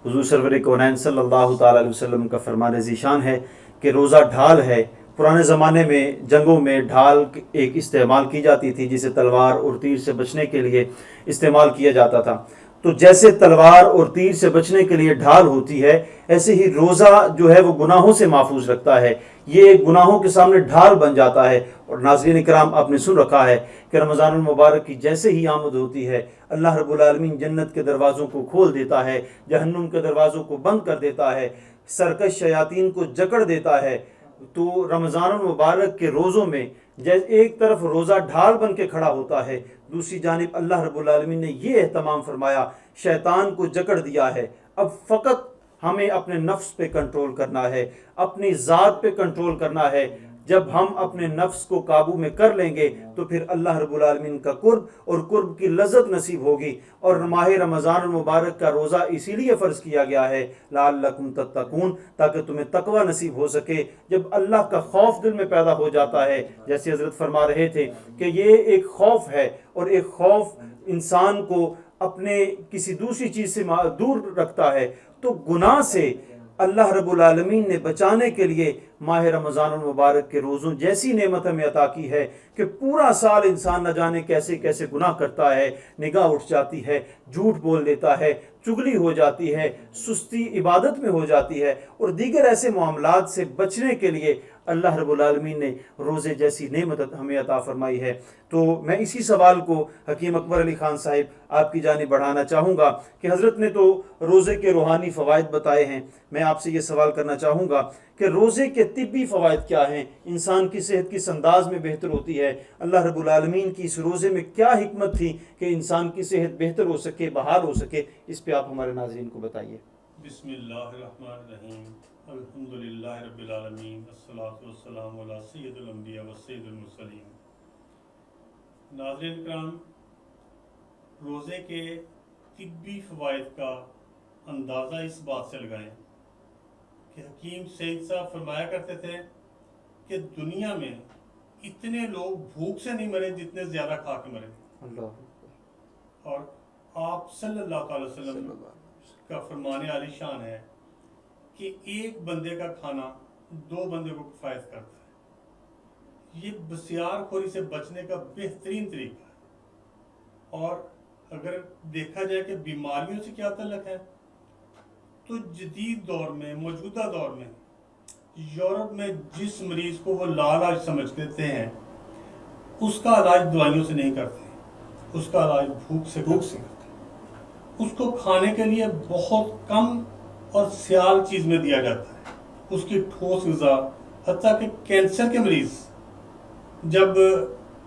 حضور سرور کونین صلی اللہ تعالیٰ علیہ وسلم کا فرمان ذیشان ہے کہ روزہ ڈھال ہے۔ پرانے زمانے میں جنگوں میں ڈھال ایک استعمال کی جاتی تھی جسے تلوار اور تیر سے بچنے کے لیے استعمال کیا جاتا تھا۔ تو جیسے تلوار اور تیر سے بچنے کے لیے ڈھال ہوتی ہے، ایسے ہی روزہ جو ہے وہ گناہوں سے محفوظ رکھتا ہے، یہ گناہوں کے سامنے ڈھال بن جاتا ہے۔ اور ناظرین کرام، آپ نے سن رکھا ہے کہ رمضان المبارک کی جیسے ہی آمد ہوتی ہے، اللہ رب العالمین جنت کے دروازوں کو کھول دیتا ہے، جہنم کے دروازوں کو بند کر دیتا ہے، سرکش شیاطین کو جکڑ دیتا ہے۔ تو رمضان المبارک کے روزوں میں ایک طرف روزہ ڈھال بن کے کھڑا ہوتا ہے، دوسری جانب اللہ رب العالمین نے یہ اہتمام فرمایا، شیطان کو جکڑ دیا ہے۔ اب فقط ہمیں اپنے نفس پہ کنٹرول کرنا ہے، اپنی ذات پہ کنٹرول کرنا ہے۔ جب ہم اپنے نفس کو قابو میں کر لیں گے تو پھر اللہ رب العالمین کا قرب اور قرب کی لذت نصیب ہوگی۔ اور ماہ رمضان المبارک کا روزہ اسی لیے فرض کیا گیا ہے لعلکم تتقون، تاکہ تمہیں تقوی نصیب ہو سکے۔ جب اللہ کا خوف دل میں پیدا ہو جاتا ہے، جیسے حضرت فرما رہے تھے کہ یہ ایک خوف ہے، اور ایک خوف انسان کو اپنے کسی دوسری چیز سے دور رکھتا ہے، تو گناہ سے اللہ رب العالمین نے بچانے کے لیے ماہ رمضان المبارک کے روزوں جیسی نعمت ہمیں عطا کی ہے کہ پورا سال انسان نہ جانے کیسے کیسے گناہ کرتا ہے، نگاہ اٹھ جاتی ہے، جھوٹ بول دیتا ہے، چگلی ہو جاتی ہے، سستی عبادت میں ہو جاتی ہے، اور دیگر ایسے معاملات سے بچنے کے لیے اللہ رب العالمین نے روزے جیسی نعمت ہمیں عطا فرمائی ہے۔ تو میں اسی سوال کو حکیم اکبر علی خان صاحب آپ کی جانب بڑھانا چاہوں گا کہ حضرت نے تو روزے کے روحانی فوائد بتائے ہیں، میں آپ سے یہ سوال کرنا چاہوں گا کہ روزے کے طبی فوائد کیا ہیں، انسان کی صحت کس انداز میں بہتر ہوتی ہے، اللہ رب العالمین کی اس روزے میں کیا حکمت تھی کہ انسان کی صحت بہتر ہو سکے، بحال ہو سکے، اس پہ آپ ہمارے ناظرین کو بتائیے۔ بسم اللہ الرحمن الرحیم، الحمدللہ رب العالمین، والصلاة والسلام علی سید الانبیاء والسید المرسلین۔ ناظرین کرام، روزے کے طبی فوائد کا اندازہ اس بات سے لگائیں کہ حکیم سید صاحب فرمایا کرتے تھے کہ دنیا میں اتنے لوگ بھوک سے نہیں مرے جتنے زیادہ کھا کے مرے۔ اللہ، اور آپ صلی اللہ تعالی وسلم کا فرمان عالی شان ہے کہ ایک بندے کا کھانا دو بندے کو کفایت کرتا ہے۔ یہ بسیار خوری سے بچنے کا بہترین طریقہ ہے۔ اور اگر دیکھا جائے کہ بیماریوں سے کیا تعلق ہے، تو جدید دور میں، موجودہ دور میں یورپ میں جس مریض کو وہ لاعلاج سمجھتے ہیں، اس کا علاج دوائیوں سے نہیں کرتے، اس کا علاج بھوک سے کرتے ہیں۔ اس کو کھانے کے لیے بہت کم اور سیال چیز میں دیا جاتا ہے، اس کی ٹھوس غذا، حتیٰ کہ کینسر کے مریض جب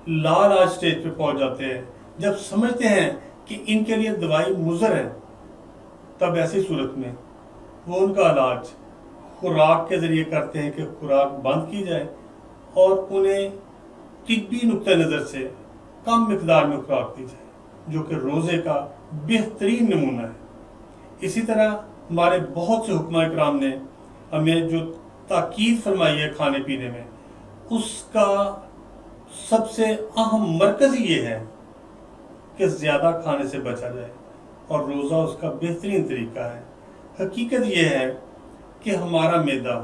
لاعلاج سٹیج پہ پہنچ جاتے ہیں، جب سمجھتے ہیں کہ ان کے لیے دوائی مضر ہے، تب ایسی صورت میں وہ ان کا علاج خوراک کے ذریعے کرتے ہیں کہ خوراک بند کی جائے اور انہیں طبی نقطہ نظر سے کم مقدار میں خوراک دی جائے، جو کہ روزے کا بہترین نمونہ ہے۔ اسی طرح ہمارے بہت سے حکماء کرام نے ہمیں جو تاکید فرمائی ہے کھانے پینے میں، اس کا سب سے اہم مرکز یہ ہے کہ زیادہ کھانے سے بچا جائے، اور روزہ اس کا بہترین طریقہ ہے۔ حقیقت یہ ہے کہ ہمارا معدہ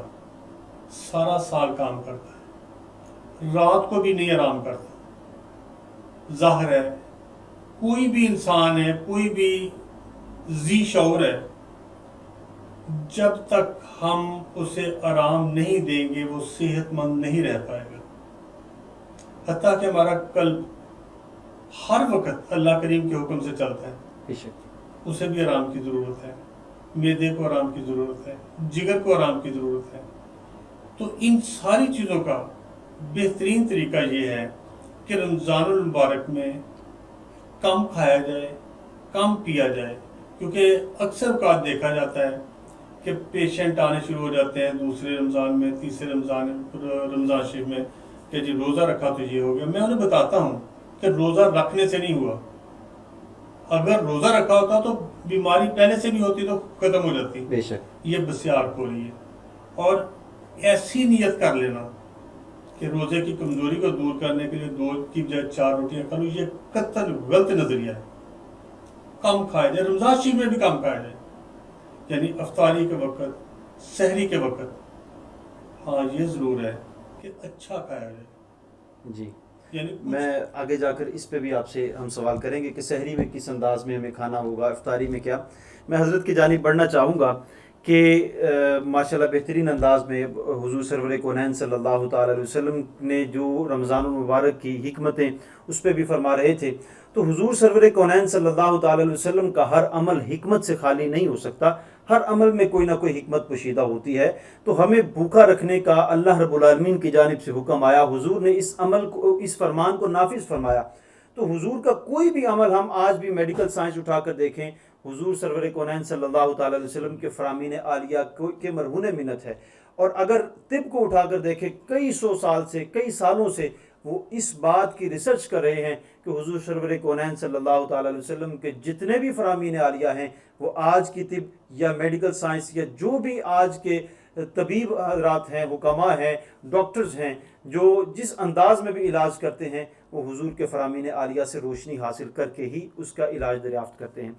سارا سال کام کرتا ہے، رات کو بھی نہیں آرام کرتا۔ ظاہر ہے کوئی بھی انسان ہے، کوئی بھی ذی شعور ہے، جب تک ہم اسے آرام نہیں دیں گے وہ صحت مند نہیں رہ پائے گا۔ حتیٰ کہ ہمارا قلب ہر وقت اللہ کریم کے حکم سے چلتا ہے، اسے بھی آرام کی ضرورت ہے، معدے کو آرام کی ضرورت ہے، جگر کو آرام کی ضرورت ہے۔ تو ان ساری چیزوں کا بہترین طریقہ یہ ہے کہ رمضان المبارک میں کم کھایا جائے، کم پیا جائے، کیونکہ اکثر اوقات دیکھا جاتا ہے کہ پیشنٹ آنے شروع ہو جاتے ہیں دوسرے رمضان میں، تیسرے رمضان شریف میں کہ جی روزہ رکھا تو یہ ہو گیا۔ میں انہیں بتاتا ہوں کہ روزہ رکھنے سے نہیں ہوا، اگر روزہ رکھا ہوتا تو بیماری پہلے سے بھی ہوتی تو ختم ہو جاتی۔ بے شک یہ بسیار خوری ہے، اور ایسی نیت کر لینا کہ روزے کی کمزوری کو دور کرنے کے لیے 2 کی بجائے 4 روٹیاں کروں، یہ قطعاً غلط نظریہ ہے۔ کم کھایا جائے، رمضان شریف میں بھی کم کھایا جائے، یعنی افطاری کے وقت، سحری کے وقت، ہاں یہ ضرور ہے کہ اچھا کھایا جائے. جی یعنی میں آگے جا کر اس پہ بھی آپ سے ہم سوال کریں گے کہ سحری میں کس انداز میں ہمیں کھانا ہوگا، افطاری میں کیا. میں حضرت کی جانب بڑھنا چاہوں گا کہ ماشاءاللہ بہترین انداز میں حضور سرور کونین صلی اللہ تعالی علیہ وسلم نے جو رمضان المبارک کی حکمتیں اس پہ بھی فرما رہے تھے. تو حضور سرور کونین صلی اللہ تعالی علیہ وسلم کا ہر عمل حکمت سے خالی نہیں ہو سکتا، ہر عمل میں کوئی نہ کوئی حکمت پوشیدہ ہوتی ہے. تو ہمیں بھوکا رکھنے کا اللہ رب العالمین کی جانب سے حکم آیا، حضور نے اس عمل کو، اس فرمان کو نافذ فرمایا. تو حضور کا کوئی بھی عمل، ہم آج بھی میڈیکل سائنس اٹھا کر دیکھیں، حضور سرور کونین صلی اللہ تعالی علیہ وسلم کے فرامین عالیہ کے مرہون منت ہے. اور اگر طب کو اٹھا کر دیکھیں، کئی سو سال سے، کئی سالوں سے وہ اس بات کی ریسرچ کر رہے ہیں کہ حضور سرور کونین صلی اللہ تعالی علیہ وسلم کے جتنے بھی فرامین عالیہ ہیں وہ آج کی طب یا میڈیکل سائنس یا جو بھی آج کے طبیب حضرات ہیں، حکماء ہیں، ڈاکٹرز ہیں، جو جس انداز میں بھی علاج کرتے ہیں وہ حضور کے فرامین عالیہ سے روشنی حاصل کر کے ہی اس کا علاج دریافت کرتے ہیں.